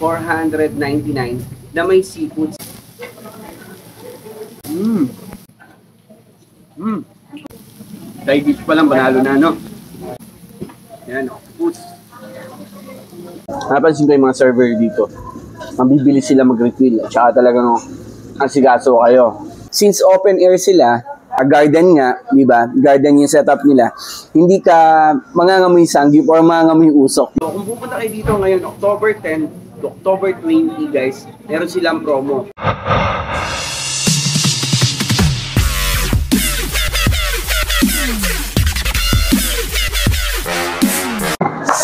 499 na may seafood. Side dish pa lang, panalo na, no? Yan, octopus. Napansin ko yung mga server dito. Mabibili sila mag-refill at saka talagang asigaso kayo. Since open air sila, garden nga, di ba? Garden yung setup nila. Hindi ka mangangamoy sanggip or mangangamoy usok. So, kung pupunta kayo dito ngayon, October 10 to October 20, guys, meron silang promo.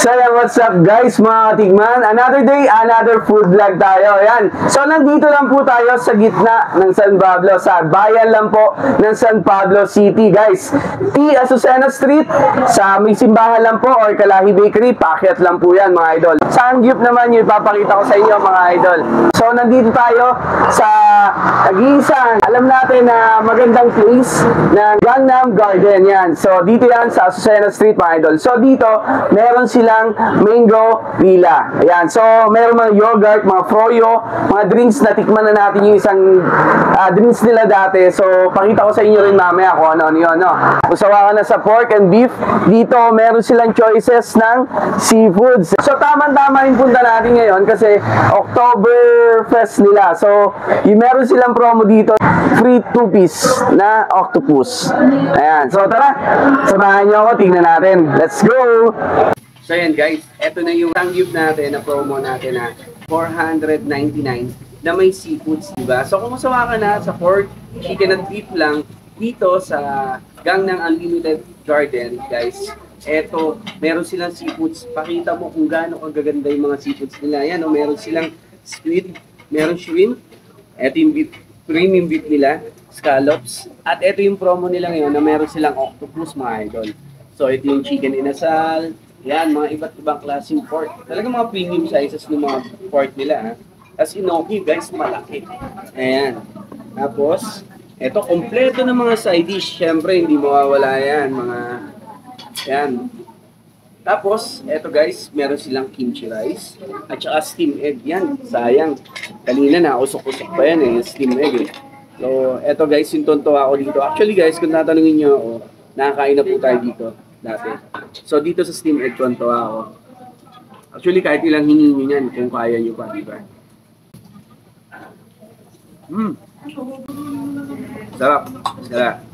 So, what's up guys, mga katigman? Another day, another food vlog tayo. Ayan. So, nandito lang po tayo sa gitna ng San Pablo. Sa bayan lang po ng San Pablo City, guys. T. Azucena Street. Sa may simbahan lang po or Kalahi Bakery. Paakyat lang po yan, mga idol. Sangyup naman yung ipapakita ko sa inyo, mga idol. So, nandito tayo sa nag-iisang, alam natin na magandang place ng Gangnam Garden. Yan. So, dito yan sa Azucena Street, mga idol. So, dito, meron silang mango villa. Ayan. So, meron mga yogurt, mga froyo, mga drinks na tikman na natin yung isang drinks nila dati. So, pakita ko sa inyo rin mamaya kung ano yun, no? Usawa ka na sa pork and beef. Dito, meron silang choices ng seafoods. So, tama-tama yung punta natin ngayon kasi October Fest nila. So, yung meron silang promo dito, free 2-piece na octopus. Ayan. So, tara. Samahan nyo ako. Tingnan natin. Let's go! So yan guys, eto na yung sangyup natin na promo natin na 499 na may seafoods, diba? So kung masawa ka na sa pork, chicken at beef lang dito sa Gangnam Unlimited Garden, guys, eto, meron silang seafoods. Pakita mo kung gaano kagaganda yung mga seafoods nila. Yan, o, meron silang squid, meron shrimp, eto yung beef, premium beef nila, scallops, at eto yung promo nila ngayon na meron silang octopus, mga idol. So ito yung chicken inasal. Yan, mga iba't ibang klaseng pork. Talagang mga premium sizes ng mga pork nila. As inoki, guys, malaki. Ayan. Tapos, eto, kompleto ng mga side dish. Siyempre, hindi mawawala yan. Mga, yan. Tapos, eto guys, meron silang kimchi rice. At saka steam egg. Yan, sayang. Kanina na, usok-usok pa yan eh, steam egg eh. So, eto guys, yung tonto ako dito. Actually guys, kung tatanungin nyo ako, nakakain na po tayo dito dati. So, dito sa steam egg, tuwan-tuwa ako. Actually, kahit ilang hingin nyo yan, kung kaya nyo pa, diba? Sarap. Sarap.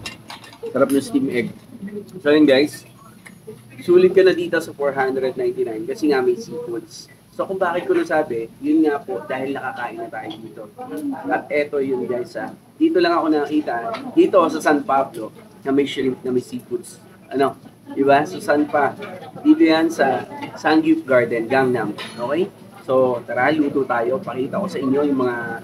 Sarap ng steam egg. So, yun guys. Sulit ka na dito sa 499 kasi nga may seafoods. So, kung bakit ko nasabi, yun nga po, dahil nakakain na tayo dito. At eto yun guys, dito lang ako nakakita, dito sa San Pablo, na may shrimp, na may seafoods. Ano? Diba? So, saan pa? Dito yan sa Sangyup Garden, Gangnam. Okay? So, tara, luto tayo. Pakita ko sa inyo yung mga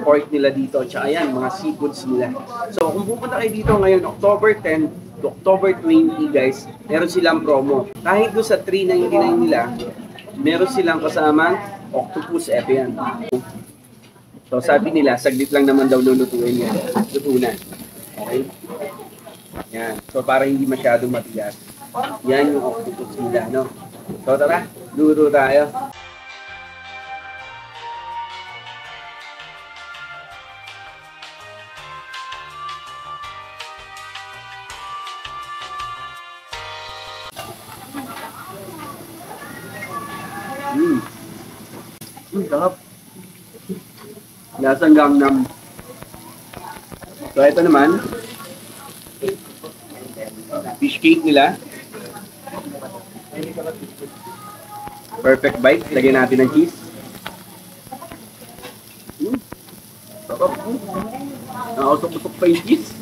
pork nila dito. Tsaka yan, mga seafoods nila. So, kung pupunta kayo dito ngayon, October 10 to October 20, guys, meron silang promo. Kahit doon sa 399 nila, meron silang kasamang octopus. Eto yan. So, sabi nila, saglit lang naman daw lulutuin yan. Lutunan. Okay? Yan. So, para hindi masyadong matigas. Yan yung octopus nila, no? So, tara, luto tayo. Sarap. Lasang Gangnam. So, ito naman, fish cake nila. Perfect bite. Lagyan natin ng cheese. Sarap. Nakausok-usok pa yung cheese.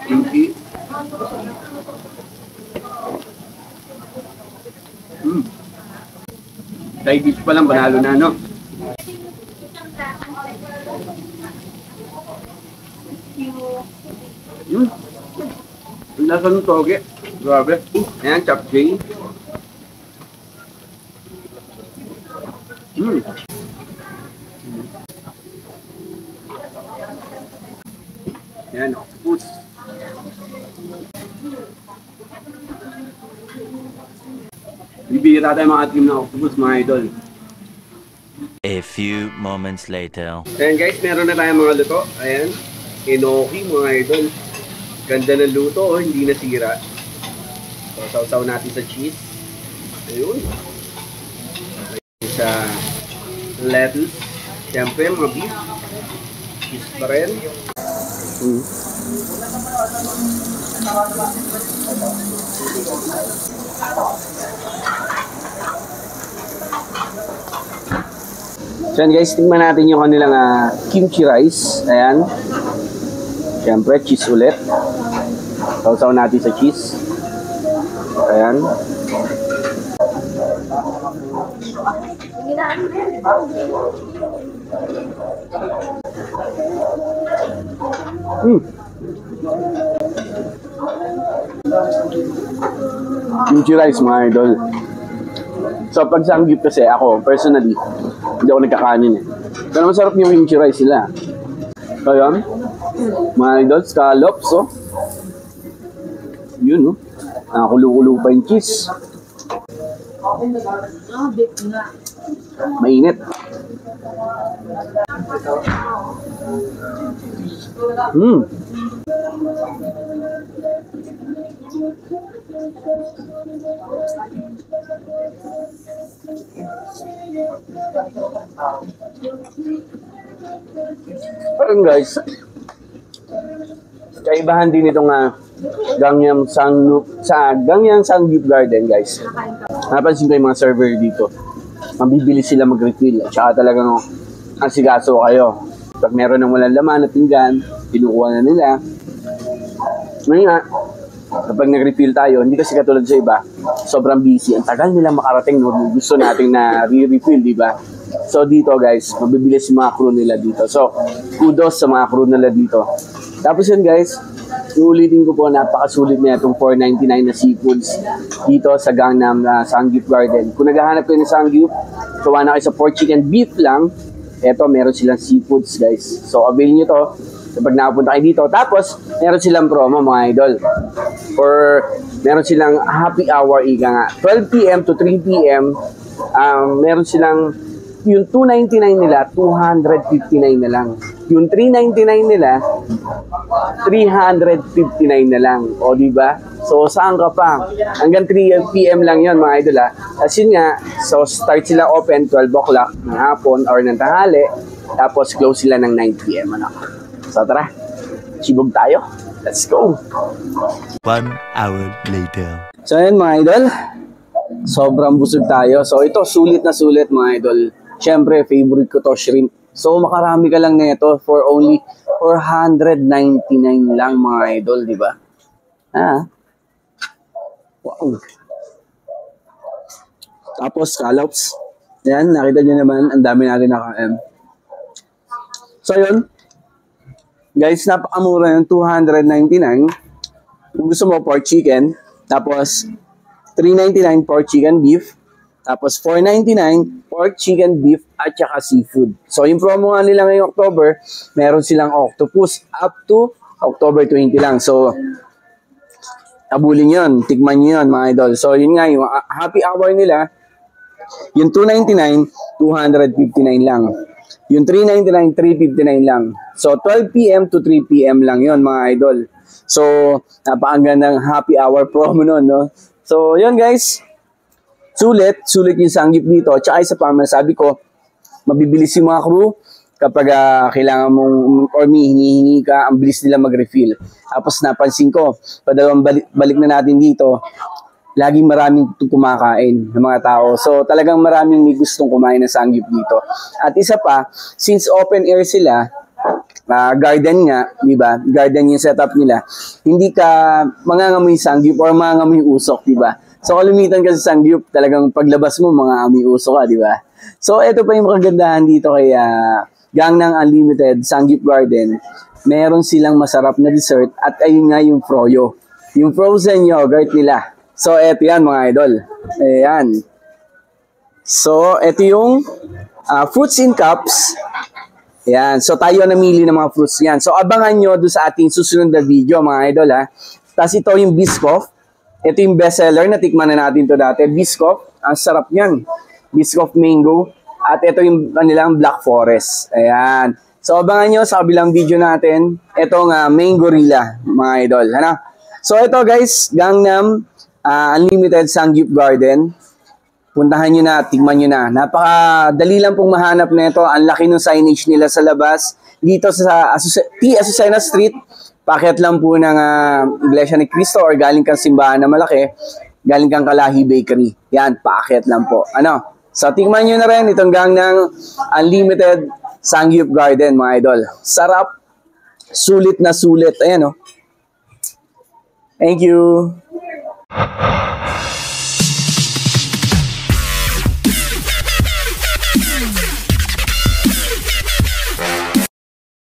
Kimchi. Side dish pa lang, panalo na, no? Ang lasa ng toge. Grabe. Ayan, chapjay. Ayan, octopus. Bibihira tayo mga team ng octopus, mga idol. A few moments later. Ayan guys, meron na tayong mga luto. Ayan, enoki mga idol. Ganda ng luto, oh, hindi nasira. So, sausaw natin sa cheese. Ayun. Sa lettuce. Siyempre, mga beef. Cheese pa rin. So yan guys, tingnan natin yung kanilang kimchi rice. Ayan. Siyempre, cheese ulit. Sausaw natin sa cheese. Ayan. Kimchi rice mga idol. So pag sanggip kasi ako, personally, hindi ako nagkakanin eh. Pero masarap yung kimchi rice nila. So yun, mga idol, scallops oh. Yun oh. Nakakulo-kulo pa yung cheese. Mainit. Parang guys, kaibahan din itong Gangnam Sanggip Garden guys. Napansin ko yung mga server dito. Mabibili sila mag-refill. At saka talagang asigaso kayo. Pag meron ng walang laman na pinggan, pinukuha na nila. Ngayon nga, kapag nag-refill tayo, hindi kasi katulad sa iba, sobrang busy. Ang tagal nila makarating, no? Gusto nating na re-refill, di ba? So dito guys, mabibilis yung mga crew nila dito. So, kudos sa mga crew nila dito. Tapos yun guys, ulitin ko po, napakasulit na itong $4.99 na seafoods dito sa Gangnam Sanggip Garden. Kung naghahanap kayo ng Sanggip, tuwa na kayo sa pork chicken beef lang, eto meron silang seafoods guys. So avail nyo to kapag nakapunta kayo dito. Tapos meron silang promo mga idol. Or meron silang happy hour ika nga. 12 p.m. to 3 p.m. Meron silang yung $2.99 nila, $259 na lang. Yung $3.99 nila, $359 na lang. O, diba? So, saan ka pa? Hanggang 3 p.m. lang yon mga idol, As yun nga, so start sila open 12 o'clock ng hapon or ng tanghali. Tapos, close sila ng 9 p.m. Ano? So, tara. Sibog tayo. Let's go. 1 hour later. So, ayan mga idol. Sobrang busog tayo. So, ito, sulit na sulit mga idol. Siyempre, favorite ko to, shrimp. So, makarami ka lang nito for only $499 lang mga idol, di ba? Wow. Tapos, scallops. Ayan, nakita nyo naman, ang dami natin naka-M. So, yun. Guys, napakamura yung $299. Kung gusto mo, pork chicken. Tapos, $3.99 pork chicken beef. Tapos, $4.99 pork chicken beef at saka seafood. So, yung promo nga nila ngayong October, meron silang octopus up to October 20 lang. So, abulin yun. Tikman nyo yun, mga idol. So, yun nga, yung happy hour nila, yung $2.99, $259 lang. Yung $3.99, $3.59 lang. So, 12 p.m. to 3 p.m. lang yun, mga idol. So, napakagandang happy hour promo nun, no? So, yun guys. Sulit yung sanggip dito. Tsaka isa pa, sabi ko, mabibilis yung mga crew kapag kailangan mong, or hinihingi ka, ang bilis nila mag-refill. Tapos napansin ko, padalawang balik na natin dito, laging maraming kumakain ng mga tao. So talagang maraming may gustong kumain ng sanggip dito. At isa pa, since open air sila, garden nga, di ba? Garden yung setup nila. Hindi ka mangangamoy sanggip or mangangamoy usok, di ba? So, kalumitan ka sa sangyup, talagang paglabas mo, mga amoy uso ka, di ba? So, ito pa yung kagandahan dito kay Gangnam Unlimited Sanggip Garden. Meron silang masarap na dessert at ayun nga yung froyo. Yung frozen yogurt nila. So, ito yan mga idol. Ayan. So, ito yung fruits in cups. Ayan. So, tayo namili ng mga fruits yan. So, abangan nyo doon sa ating susunod na video, mga idol, ha. Tapos, ito yung Biscoff. Ito yung bestseller. Natikman na natin to dati. Biscoff. Ang sarap yan. Biscoff Mango. At ito yung kanilang Black Forest. Ayan. So, abangan nyo sa kabilang video natin. Itong Mango Gorilla, mga idol. Ano? So, ito guys, Gangnam Unlimited Sangyup Garden. Puntahan nyo na, tigman nyo na. Napakadali lang pong mahanap na ito. Ang laki ng signage nila sa labas. Dito sa T. Azucena Street, paket lang po ng Iglesia ni Cristo or galing kang simbahan na malaki, galing kang Kalahi Bakery. Yan, paket lang po. Ano? So, tigman nyo na rin itong Gangnam Unlimited Sangyup Garden, mga idol. Sarap. Sulit na sulit. Ayan, oh. Thank you.